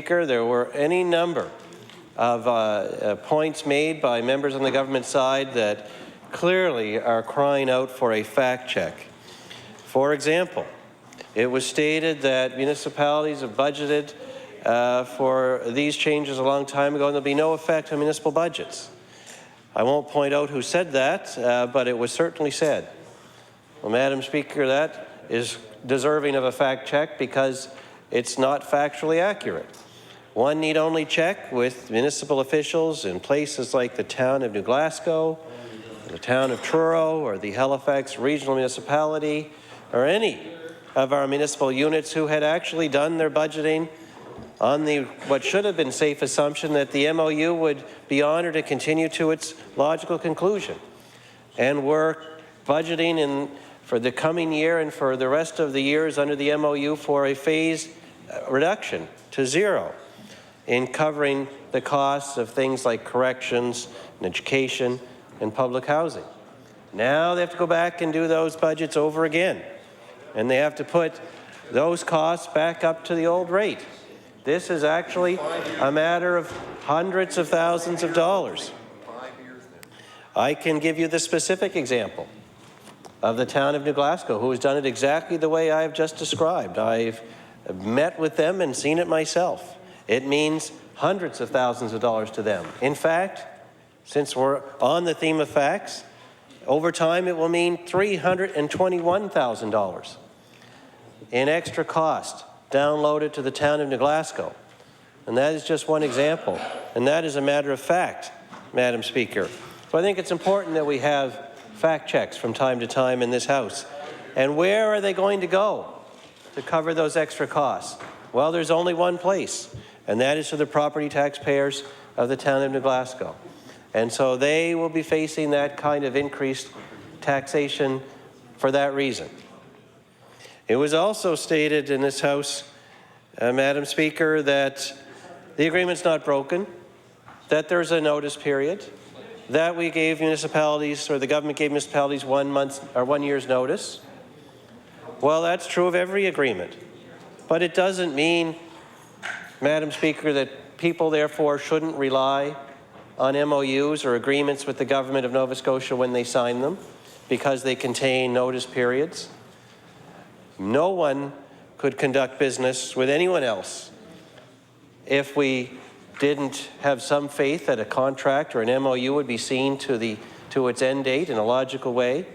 There were any number of points made by members on the government side that clearly are crying out for a fact check. For example, it was stated that municipalities have budgeted for these changes a long time ago and there'll be no effect on municipal budgets. I won't point out who said that, but it was certainly said. Well, Madam Speaker, that is deserving of a fact check because it's not factually accurate. One need only check with municipal officials in places like the town of New Glasgow, the town of Truro, or the Halifax Regional Municipality, or any of our municipal units who had actually done their budgeting on the what should have been safe assumption that the MOU would be honoured and continue to its logical conclusion. And we're budgeting for the coming year and for the rest of the years under the MOU for a phased reduction to zero in covering the costs of things like corrections and education and public housing. Now they have to go back and do those budgets over again, and they have to put those costs back up to the old rate. This is actually a matter of hundreds of thousands of dollars. I can give you the specific example of the town of New Glasgow, who has done it exactly the way I've just described. I've met with them and seen it myself. It means hundreds of thousands of dollars to them. In fact, since we're on the theme of facts, over time it will mean $321,000 in extra cost downloaded to the town of New Glasgow. And that is just one example. And that is a matter of fact, Madam Speaker. So I think it's important that we have fact checks from time to time in this House. And where are they going to go to cover those extra costs? Well, there's only one place, and that is to the property taxpayers of the town of New Glasgow. And so they will be facing that kind of increased taxation for that reason. It was also stated in this House, Madam Speaker, that the agreement's not broken, that there's a notice period, that we gave municipalities, or the government gave municipalities 1 month or 1 year's notice. Well, that's true of every agreement. But it doesn't mean, Madam Speaker, that people therefore shouldn't rely on MOUs or agreements with the government of Nova Scotia when they sign them because they contain notice periods. No one could conduct business with anyone else if we didn't have some faith that a contract or an MOU would be seen to its end date in a logical way.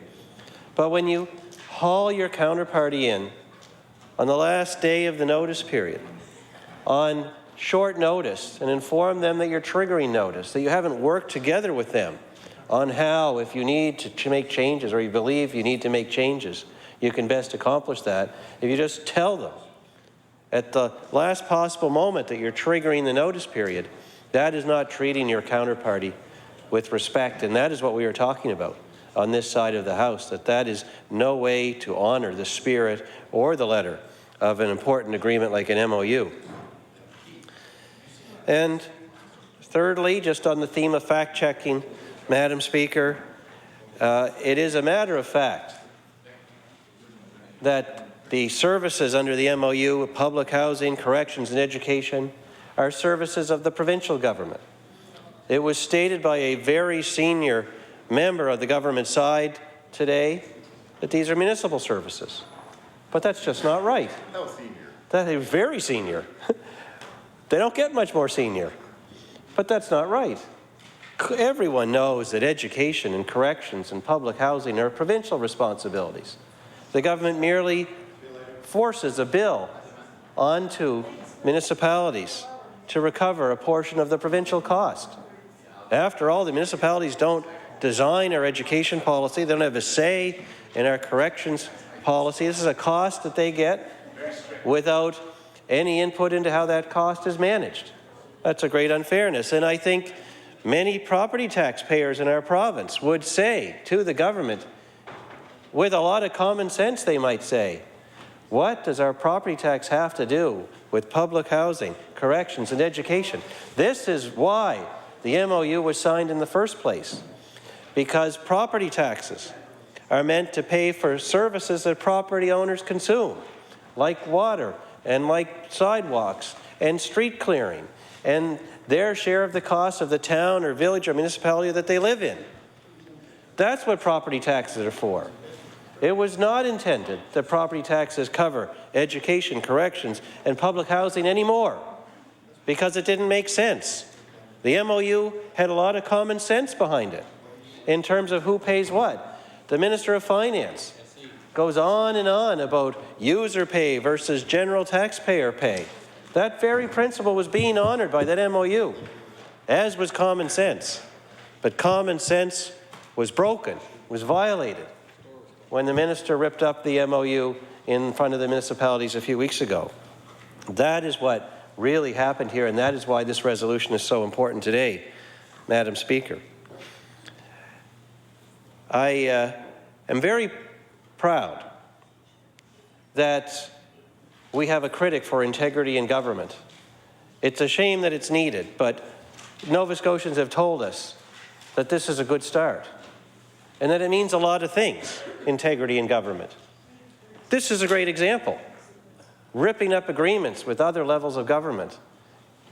But when you haul your counterparty in on the last day of the notice period, on short notice, and inform them that you're triggering notice, that you haven't worked together with them on how, if you need to make changes or you believe you need to make changes, you can best accomplish that. If you just tell them at the last possible moment that you're triggering the notice period, that is not treating your counterparty with respect, and that is what we are talking about on this side of the House, that is no way to honor the spirit or the letter of an important agreement like an MOU. And thirdly, just on the theme of fact-checking, Madam Speaker, it is a matter of fact that the services under the MOU, public housing, corrections, and education, are services of the provincial government. It was stated by a very senior member of the government side today that these are municipal services. But that's just not right. How senior? That is very senior. They don't get much more senior. But that's not right. Everyone knows that education and corrections and public housing are provincial responsibilities. The government merely forces a bill onto municipalities to recover a portion of the provincial cost. After all, the municipalities don't design our education policy. They don't have a say in our corrections policy. This is a cost that they get without any input into how that cost is managed. That's a great unfairness. And I think many property taxpayers in our province would say to the government, with a lot of common sense they might say, what does our property tax have to do with public housing, corrections, and education? This is why the MOU was signed in the first place, because property taxes are meant to pay for services that property owners consume, like water and like sidewalks and street clearing and their share of the cost of the town or village or municipality that they live in. That's what property taxes are for. It was not intended that property taxes cover education, corrections, and public housing anymore, because it didn't make sense. The MOU had a lot of common sense behind it in terms of who pays what. The Minister of Finance goes on and on about user pay versus general taxpayer pay. That very principle was being honored by that MOU, as was common sense. But common sense was broken, was violated, when the minister ripped up the MOU in front of the municipalities a few weeks ago. That is what really happened here, and that is why this resolution is so important today, Madam Speaker. I am very proud that we have a critic for integrity in government. It's a shame that it's needed, but Nova Scotians have told us that this is a good start and that it means a lot of things, integrity in government. This is a great example. Ripping up agreements with other levels of government.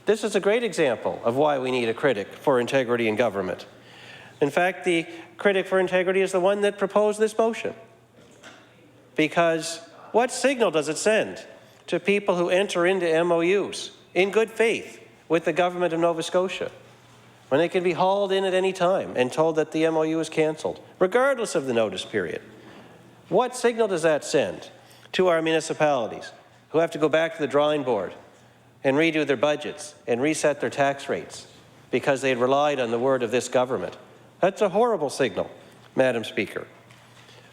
This is a great example of why we need a critic for integrity in government. In fact, the critic for integrity is the one that proposed this motion. Because what signal does it send to people who enter into MOUs in good faith with the government of Nova Scotia, when they can be hauled in at any time and told that the MOU is cancelled, regardless of the notice period? What signal does that send to our municipalities who have to go back to the drawing board and redo their budgets and reset their tax rates because they had relied on the word of this government? That's a horrible signal, Madam Speaker.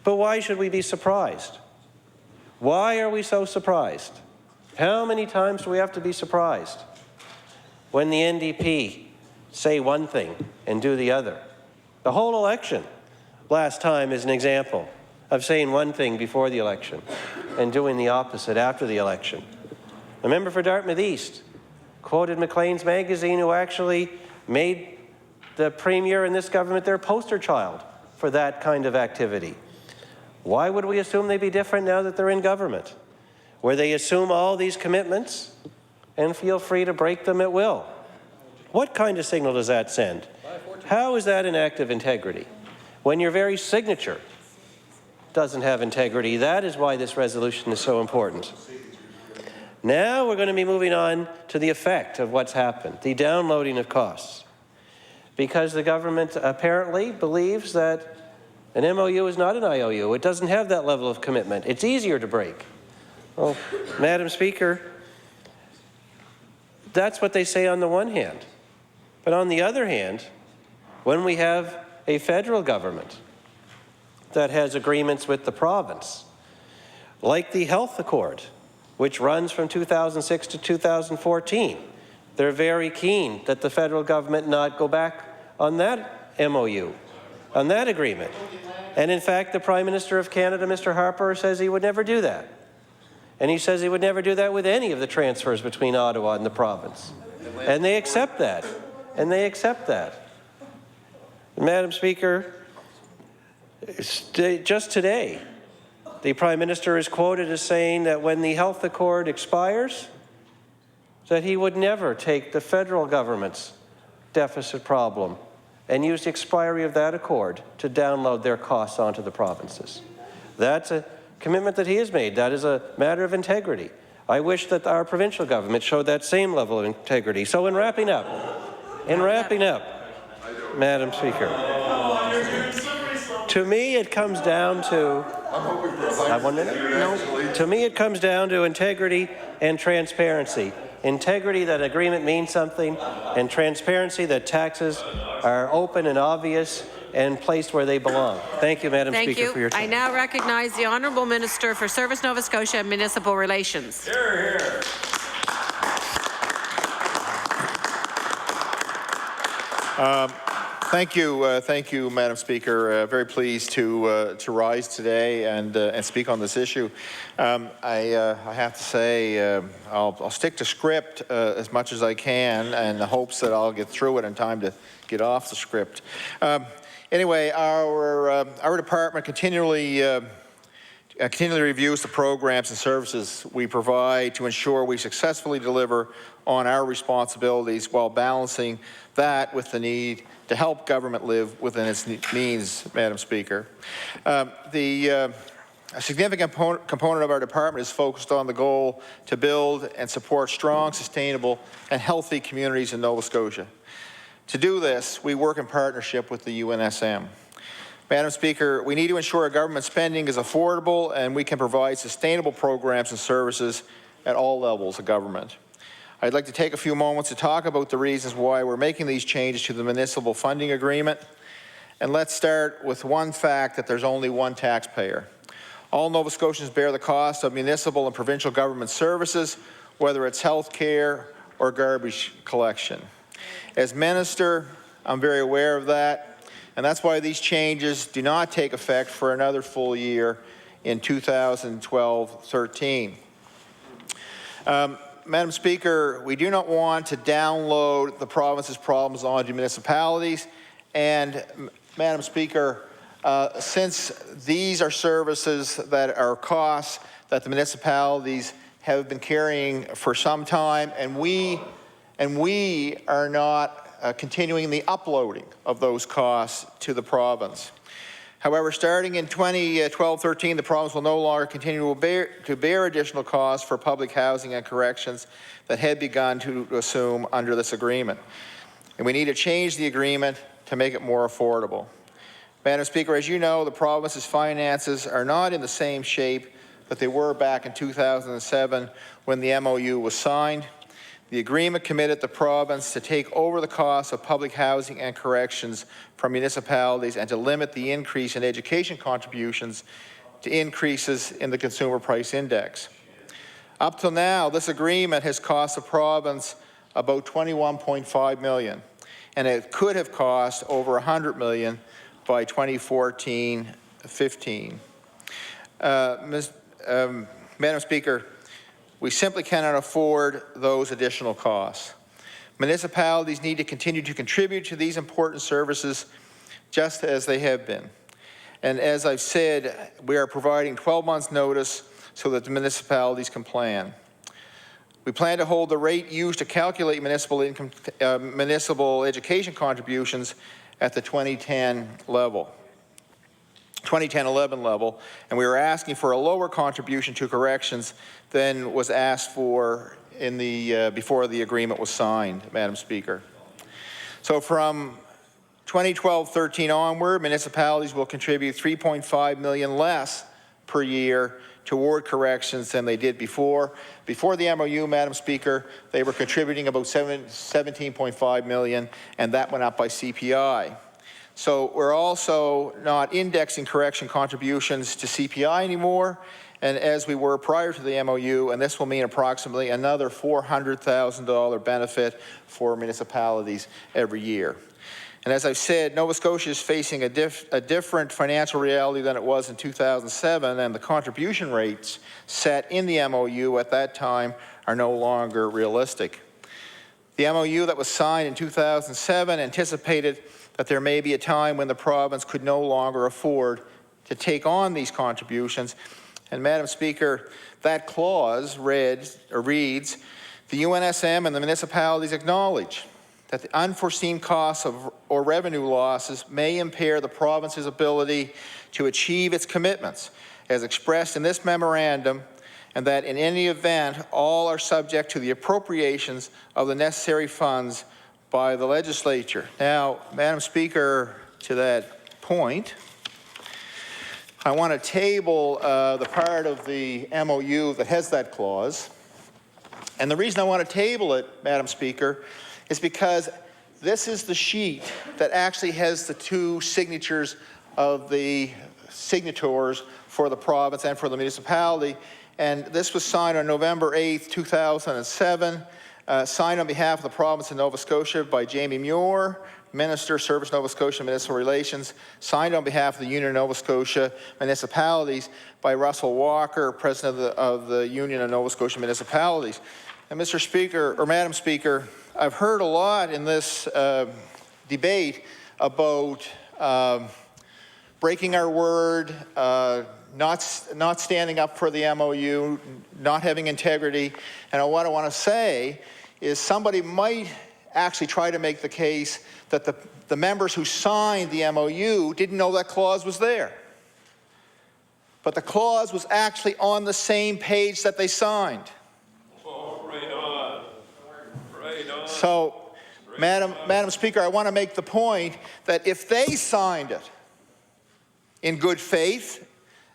But why should we be surprised? Why are we so surprised? How many times do we have to be surprised when the NDP say one thing and do the other? The whole election last time is an example of saying one thing before the election and doing the opposite after the election. A member for Dartmouth East quoted Maclean's magazine, who actually made the Premier and this government their poster child for that kind of activity. Why would we assume they'd be different now that they're in government, where they assume all these commitments and feel free to break them at will? What kind of signal does that send? How is that an act of integrity when your very signature doesn't have integrity? That is why this resolution is so important. Now we're going to be moving on to the effect of what's happened, the downloading of costs, because the government apparently believes that an MOU is not an IOU. It doesn't have that level of commitment. It's easier to break. Well, Madam Speaker, that's what they say on the one hand. But on the other hand, when we have a federal government that has agreements with the province, like the Health Accord, which runs from 2006 to 2014, they're very keen that the federal government not go back on that MOU, on that agreement. And in fact, the Prime Minister of Canada, Mr. Harper, says he would never do that. And he says he would never do that with any of the transfers between Ottawa and the province. And they accept that. And they accept that. Madam Speaker, just today, the Prime Minister is quoted as saying that when the Health Accord expires, that he would never take the federal government's deficit problem and use the expiry of that accord to download their costs onto the provinces. That's a commitment that he has made. That is a matter of integrity. I wish that our provincial government showed that same level of integrity. So in wrapping up, Madam Speaker, to me it comes down to, to me it comes down to integrity and transparency. Integrity that agreement means something, and transparency that taxes are open and obvious and placed where they belong. Thank you, Madam Speaker, for your time. I now recognize the Honourable Minister for Service Nova Scotia and Municipal Relations. Hear, hear. Thank you, Madam Speaker. Very pleased to rise today and speak on this issue. I have to say I'll stick to script as much as I can, in the hopes that I'll get through it in time to get off the script. Anyway, our department continually continually reviews the programs and services we provide to ensure we successfully deliver on our responsibilities while balancing that with the need to help government live within its means, Madam Speaker. A significant component of our department is focused on the goal to build and support strong, sustainable, and healthy communities in Nova Scotia. To do this, we work in partnership with the UNSM. Madam Speaker, we need to ensure our government spending is affordable and we can provide sustainable programs and services at all levels of government. I'd like to take a few moments to talk about the reasons why we're making these changes to the municipal funding agreement. And let's start with one fact that there's only one taxpayer. All Nova Scotians bear the cost of municipal and provincial government services, whether it's health care or garbage collection. As Minister, I'm very aware of that. And that's why these changes do not take effect for another full year in 2012-13. Madam Speaker, we do not want to download the province's problems onto municipalities. And Madam Speaker, since these are services that are costs that the municipalities have been carrying for some time, and we are not continuing the uploading of those costs to the province. However, starting in 2012-13, the province will no longer continue to bear additional costs for public housing and corrections that had begun to assume under this agreement. And we need to change the agreement to make it more affordable. Madam Speaker, as you know, the province's finances are not in the same shape that they were back in 2007 when the MOU was signed. The agreement committed the province to take over the costs of public housing and corrections from municipalities and to limit the increase in education contributions to increases in the Consumer Price Index. Up till now, this agreement has cost the province about $21.5 million, and it could have cost over $100 million by 2014-15. Madam Speaker, we simply cannot afford those additional costs. Municipalities need to continue to contribute to these important services just as they have been. And as I've said, we are providing 12 months notice so that the municipalities can plan. We plan to hold the rate used to calculate municipal education contributions at the 2010-11 level, and we are asking for a lower contribution to corrections than was asked for in the before the agreement was signed, Madam Speaker. So from 2012-13 onward, municipalities will contribute $3.5 million less per year toward corrections than they did before. Before the MOU, Madam Speaker, they were contributing about $17.5 million, and that went up by CPI. So we're also not indexing correction contributions to CPI anymore, and as we were prior to the MOU, and this will mean approximately another $400,000 benefit for municipalities every year. And as I've said, Nova Scotia is facing a different financial reality than it was in 2007, and the contribution rates set in the MOU at that time are no longer realistic. The MOU that was signed in 2007 anticipated that there may be a time when the province could no longer afford to take on these contributions. And Madam Speaker, that clause reads, the UNSM and the municipalities acknowledge that the unforeseen costs or revenue losses may impair the province's ability to achieve its commitments as expressed in this memorandum, and that in any event, all are subject to the appropriations of the necessary funds by the legislature. Now, Madam Speaker, to that point, I want to table the part of the MOU that has that clause. And the reason I want to table it, Madam Speaker, is because this is the sheet that actually has the two signatures of the signatories for the province and for the municipality. And this was signed on November 8th, 2007. Signed on behalf of the province of Nova Scotia by Jamie Muir, Minister, Service Nova Scotia Municipal Relations. Signed on behalf of the Union of Nova Scotia Municipalities by Russell Walker, President of the Union of Nova Scotia Municipalities. And Mr. Speaker, or Madam Speaker, I've heard a lot in this debate about breaking our word, not standing up for the MOU, not having integrity. And what I want to say is somebody might actually try to make the case that the members who signed the MOU didn't know that clause was there. But the clause was actually on the same page that they signed. Oh, right on. Right on. So, Madam Speaker, I want to make the point that if they signed it in good faith,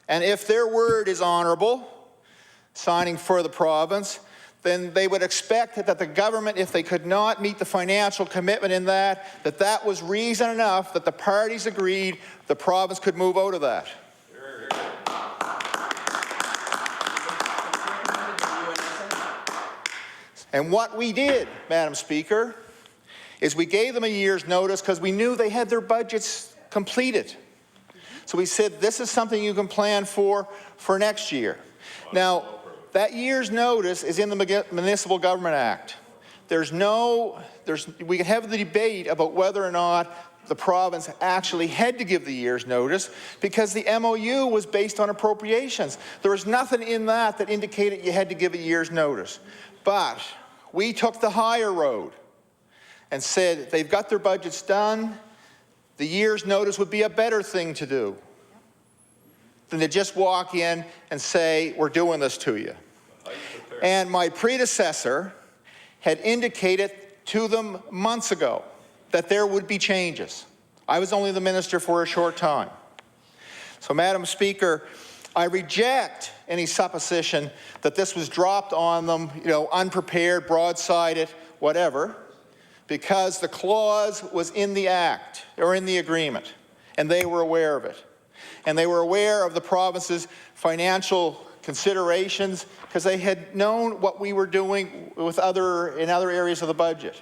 and if their word is honorable, signing for the province, then they would expect that the government, if they could not meet the financial commitment in that was reason enough that the parties agreed the province could move out of that. And what we did, Madam Speaker, is we gave them a year's notice because we knew they had their budgets completed. So we said, this is something you can plan for next year. Now, that year's notice is in the Municipal Government Act. We can have the debate about whether or not the province actually had to give the year's notice because the MOU was based on appropriations. There was nothing in that indicated you had to give a year's notice. But we took the higher road and said they've got their budgets done. The year's notice would be a better thing to do than to just walk in and say, we're doing this to you. And my predecessor had indicated to them months ago that there would be changes. I was only the minister for a short time. So, Madam Speaker, I reject any supposition that this was dropped on them, unprepared, broadsided, whatever, because the clause was in the act or in the agreement, and they were aware of it. And they were aware of the province's financial considerations because they had known what we were doing in other areas of the budget.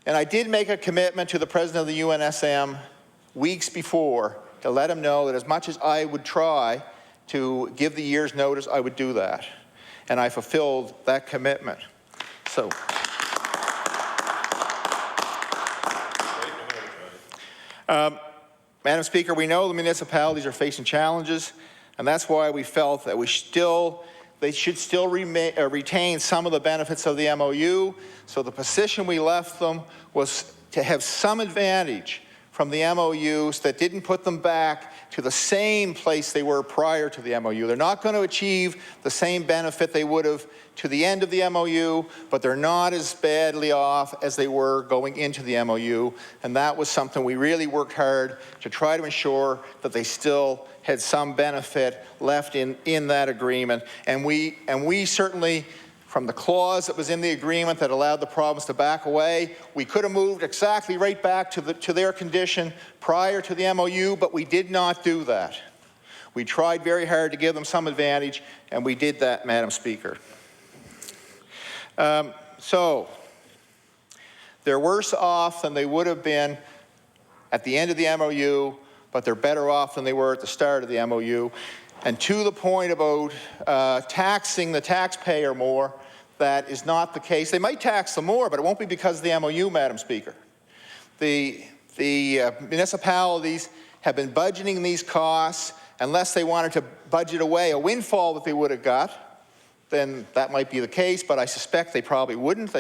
And I did make a commitment to the president of the UNSM weeks before to let him know that as much as I would try to give the year's notice, I would do that. And I fulfilled that commitment. So. Madam Speaker, we know the municipalities are facing challenges, and that's why we felt that they should still retain some of the benefits of the MOU. So the position we left them was to have some advantage from the MOUs that didn't put them back to the same place they were prior to the MOU. They're not going to achieve the same benefit they would have to the end of the MOU, but they're not as badly off as they were going into the MOU. And that was something we really worked hard to try to ensure that they still had some benefit left in that agreement. And we certainly, from the clause that was in the agreement that allowed the province to back away, we could have moved exactly right back to their condition prior to the MOU, but we did not do that. We tried very hard to give them some advantage, and we did that, Madam Speaker. So they're worse off than they would have been at the end of the MOU, but they're better off than they were at the start of the MOU. And to the point about taxing the taxpayer more, that is not the case. They might tax them more, but it won't be because of the MOU, Madam Speaker. The municipalities have been budgeting these costs unless they wanted to budget away a windfall that they would have got. Then that might be the case, but I suspect they probably wouldn't.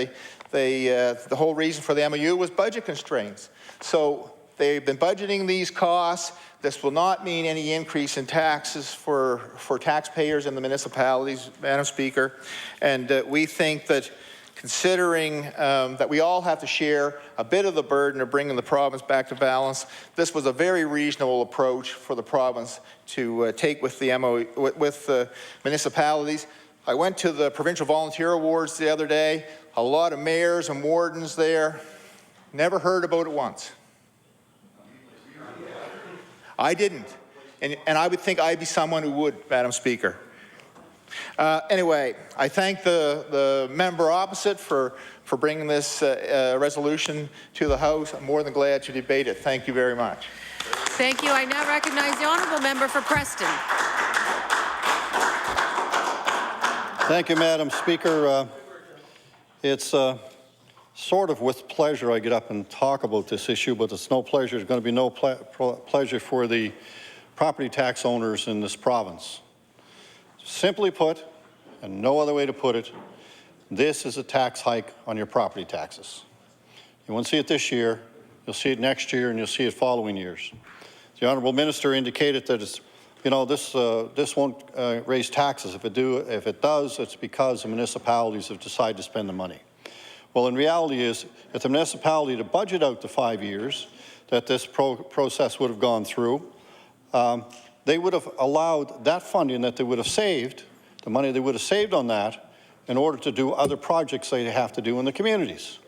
The whole reason for the MOU was budget constraints. So they've been budgeting these costs. This will not mean any increase in taxes for taxpayers in the municipalities, Madam Speaker. And we think that considering that we all have to share a bit of the burden of bringing the province back to balance, this was a very reasonable approach for the province to take with the with the municipalities. I went to the Provincial Volunteer Awards the other day. A lot of mayors and wardens there. Never heard about it once. I didn't. And I would think I'd be someone who would, Madam Speaker. Anyway, I thank the member opposite for bringing this resolution to the House. I'm more than glad to debate it. Thank you very much. Thank you. I now recognize the honourable member for Preston. Thank you, Madam Speaker. It's sort of with pleasure I get up and talk about this issue, but it's no pleasure. It's going to be no pleasure for the property tax owners in this province. Simply put, and no other way to put it, this is a tax hike on your property taxes. You won't see it this year, you'll see it next year, and you'll see it following years. The Honourable Minister indicated that it's, you know, this won't raise taxes. If it does, it's because the municipalities have decided to spend the money. Well, in reality is, if the municipality to budget out the 5 years that this process would have gone through, they would have allowed that funding that they would have saved, the money they would have saved on that, in order to do other projects they have to do in the communities.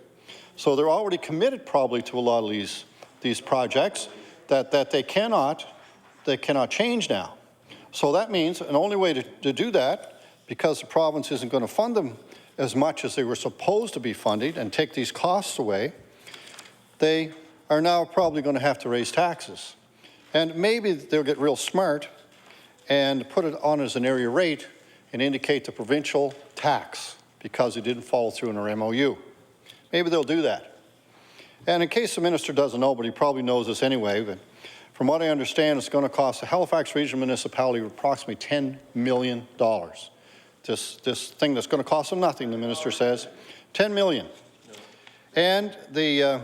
So they're already committed probably to a lot of these projects that they cannot change now. So that means an only way to do that, because the province isn't going to fund them as much as they were supposed to be funded and take these costs away, they are now probably going to have to raise taxes. And maybe they'll get real smart and put it on as an area rate and indicate the provincial tax because it didn't follow through in our MOU. Maybe they'll do that. And in case the minister doesn't know, but he probably knows this anyway, but from what I understand, it's going to cost the Halifax Regional Municipality approximately $10 million. This thing that's going to cost them nothing, the minister says, $10 million. And the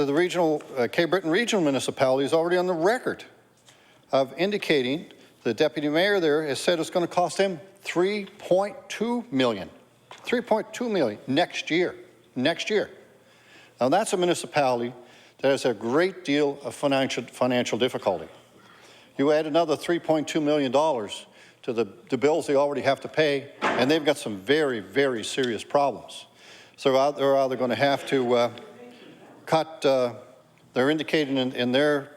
regional, Cape Breton Regional Municipality is already on the record of indicating the deputy mayor there has said it's going to cost them $3.2 million. $3.2 million next year. Next year. Now that's a municipality that has a great deal of financial difficulty. You add another $3.2 million to the bills they already have to pay, and they've got some very, very serious problems. So they're either going to have to cut, they're indicating in their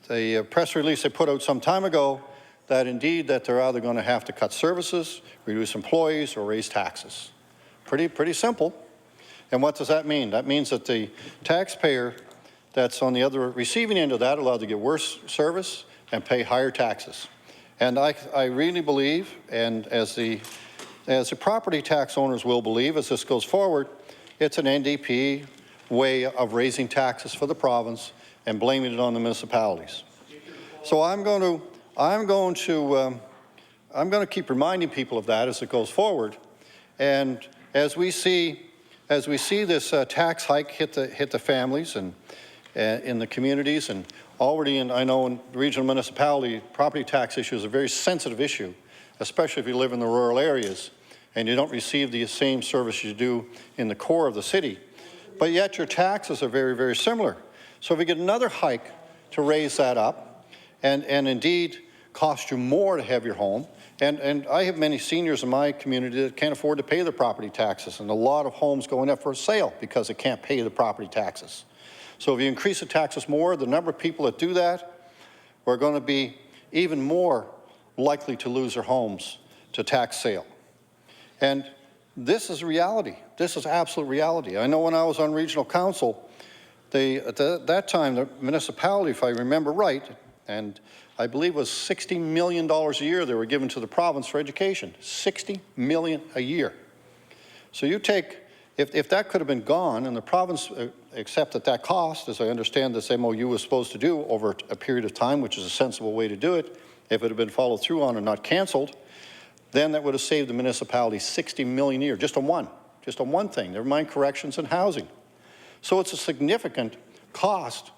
the press release they put out some time ago that indeed that they're either going to have to cut services, reduce employees, or raise taxes. Pretty simple. And what does that mean? That means that the taxpayer that's on the other receiving end of that allowed to get worse service and pay higher taxes. And I really believe, and as the property tax owners will believe as this goes forward, it's an NDP way of raising taxes for the province and blaming it on the municipalities. So I'm going to keep reminding people of that as it goes forward. And as we see this tax hike hit the families and in the communities, and already I know in the regional municipality, property tax issue is a very sensitive issue, especially if you live in the rural areas and you don't receive the same service you do in the core of the city. But yet your taxes are very, very similar. So if we get another hike to raise that up and indeed cost you more to have your home, and I have many seniors in my community that can't afford to pay their property taxes, and a lot of homes going up for sale because they can't pay the property taxes. So if you increase the taxes more, the number of people that do that are going to be even more likely to lose their homes to tax sale. And this is reality. This is absolute reality. I know when I was on regional council, at that time, the municipality, if I remember right, and I believe it was $60 million a year they were given to the province for education. $60 million a year. So you take, if that could have been gone and the province accepted that cost, as I understand this MOU was supposed to do over a period of time, which is a sensible way to do it, if it had been followed through on and not canceled, then that would have saved the municipality $60 million a year, just on one thing, never mind corrections and housing. So it's a significant cost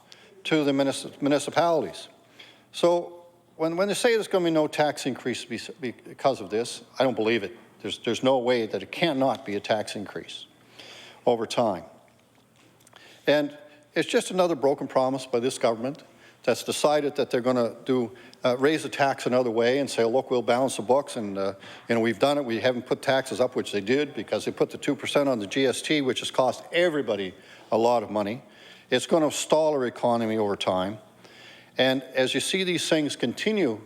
to the municipalities. So when they say there's going to be no tax increase because of this, I don't believe it. There's no way that it cannot be a tax increase over time. And it's just another broken promise by this government that's decided that they're going to raise the tax another way and say, look, we'll balance the books, and we've done it. We haven't put taxes up, which they did, because they put the 2% on the GST, which has cost everybody a lot of money. It's going to stall our economy over time. And as you see these things continue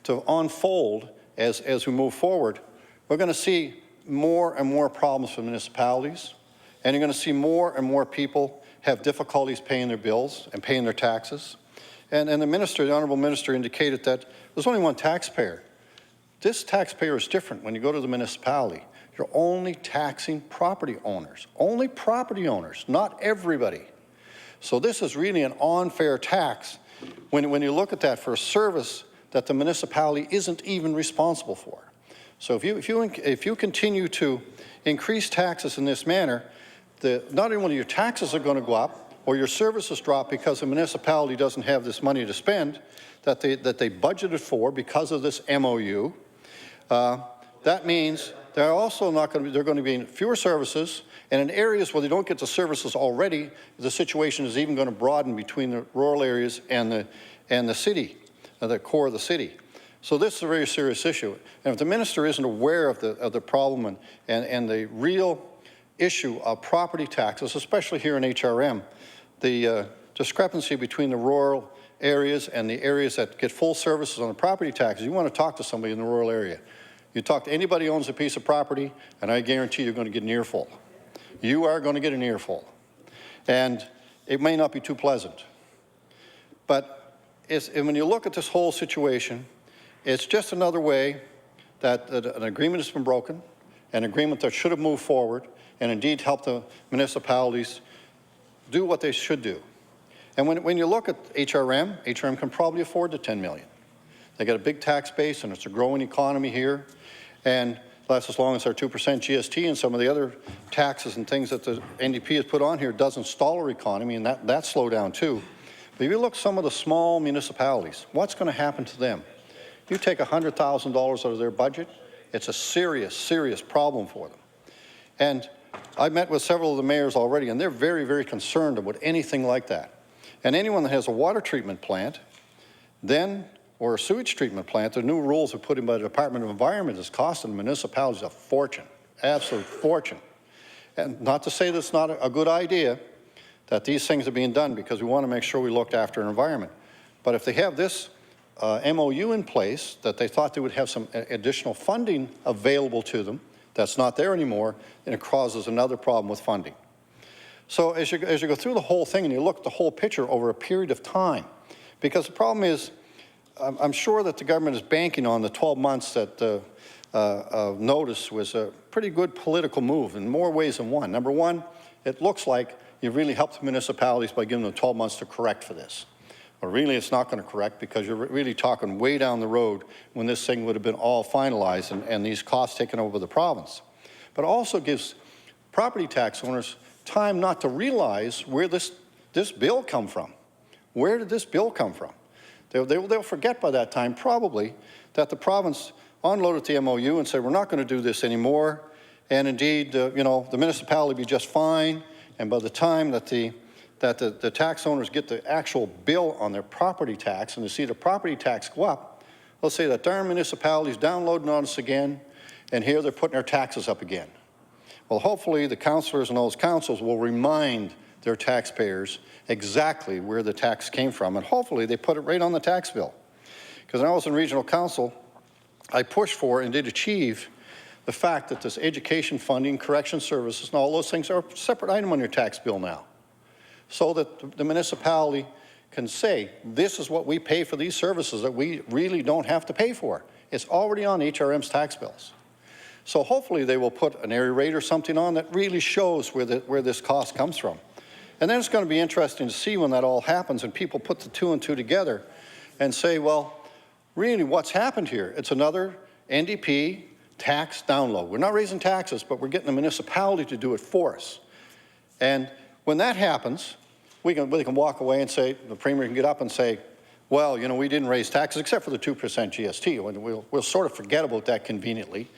to unfold as we move forward, we're going to see more and more problems for municipalities, and you're going to see more and more people have difficulties paying their bills and paying their taxes. And the minister, the honourable minister, indicated that there's only one taxpayer. This taxpayer is different when you go to the municipality. You're only taxing property owners, not everybody. So this is really an unfair tax when you look at that for a service that the municipality isn't even responsible for. So if you continue to increase taxes in this manner, not only your taxes are going to go up or your services drop because the municipality doesn't have this money to spend that they budgeted for because of this MOU. That means they're also not going to be, they're going to be in fewer services, and in areas where they don't get the services already, the situation is even going to broaden between the rural areas and the city, the core of the city. So this is a very serious issue. And if the minister isn't aware of the problem and the real issue of property taxes, especially here in HRM, the discrepancy between the rural areas and the areas that get full services on the property taxes, you want to talk to somebody in the rural area. You talk to anybody who owns a piece of property, and I guarantee you're going to get an earful. You are going to get an earful. And it may not be too pleasant. But when you look at this whole situation, it's just another way that an agreement has been broken, an agreement that should have moved forward, and indeed helped the municipalities do what they should do. And when you look at HRM can probably afford the $10 million. They got a big tax base, and it's a growing economy here. And that's as long as our 2% GST and some of the other taxes and things that the NDP has put on here doesn't stall our economy, and that slowed down too. But if you look at some of the small municipalities, what's going to happen to them? You take $100,000 out of their budget, it's a serious, serious problem for them. And I've met with several of the mayors already, and they're very, very concerned about anything like that. And anyone that has a water treatment plant, or a sewage treatment plant, the new rules are put in by the Department of Environment is costing municipalities a fortune, absolute fortune. And not to say that's not a good idea that these things are being done, because we want to make sure we looked after our environment. But if they have this MOU in place, that they thought they would have some additional funding available to them, that's not there anymore, and it causes another problem with funding. So as you go through the whole thing and you look at the whole picture over a period of time, because the problem is, I'm sure that the government is banking on the 12 months that notice was a pretty good political move in more ways than one. Number one, it looks like you've really helped the municipalities by giving them 12 months to correct for this. But really, it's not going to correct, because you're really talking way down the road when this thing would have been all finalized and these costs taken over the province. But it also gives property tax owners time not to realize where this bill come from. Where did this bill come from? They'll forget by that time, probably, that the province unloaded the MOU and said, we're not going to do this anymore. And indeed, the municipality will be just fine. And by the time that the tax owners get the actual bill on their property tax and they see the property tax go up, they'll say that darn municipality's downloading on us again, and here they're putting their taxes up again. Well, hopefully the councillors and those councils will remind their taxpayers exactly where the tax came from, and hopefully they put it right on the tax bill. Because when I was in regional council, I pushed for and did achieve the fact that this education funding, correction services, and all those things are a separate item on your tax bill now, so that the municipality can say, this is what we pay for these services that we really don't have to pay for. It's already on HRM's tax bills. So hopefully they will put an area rate or something on that really shows where this cost comes from. And then it's going to be interesting to see when that all happens and people put the two and two together and say, well, really what's happened here? It's another NDP tax download. We're not raising taxes, but we're getting the municipality to do it for us. And when that happens, we can walk away and say, the Premier can get up and say, well, we didn't raise taxes except for the 2% GST. We'll sort of forget about that conveniently.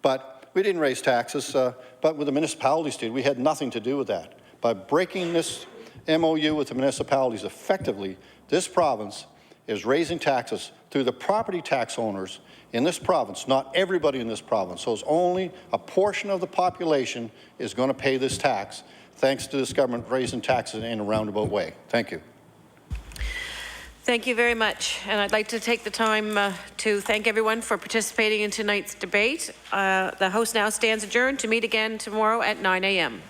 But we didn't raise taxes, but what the municipalities did, we had nothing to do with that. By breaking this MOU with the municipalities effectively, this province is raising taxes through the property tax owners in this province, not everybody in this province. So it's only a portion of the population is going to pay this tax, thanks to this government raising taxes in a roundabout way. Thank you. Thank you very much. And I'd like to take the time to thank everyone for participating in tonight's debate. The House now stands adjourned to meet again tomorrow at 9 a.m.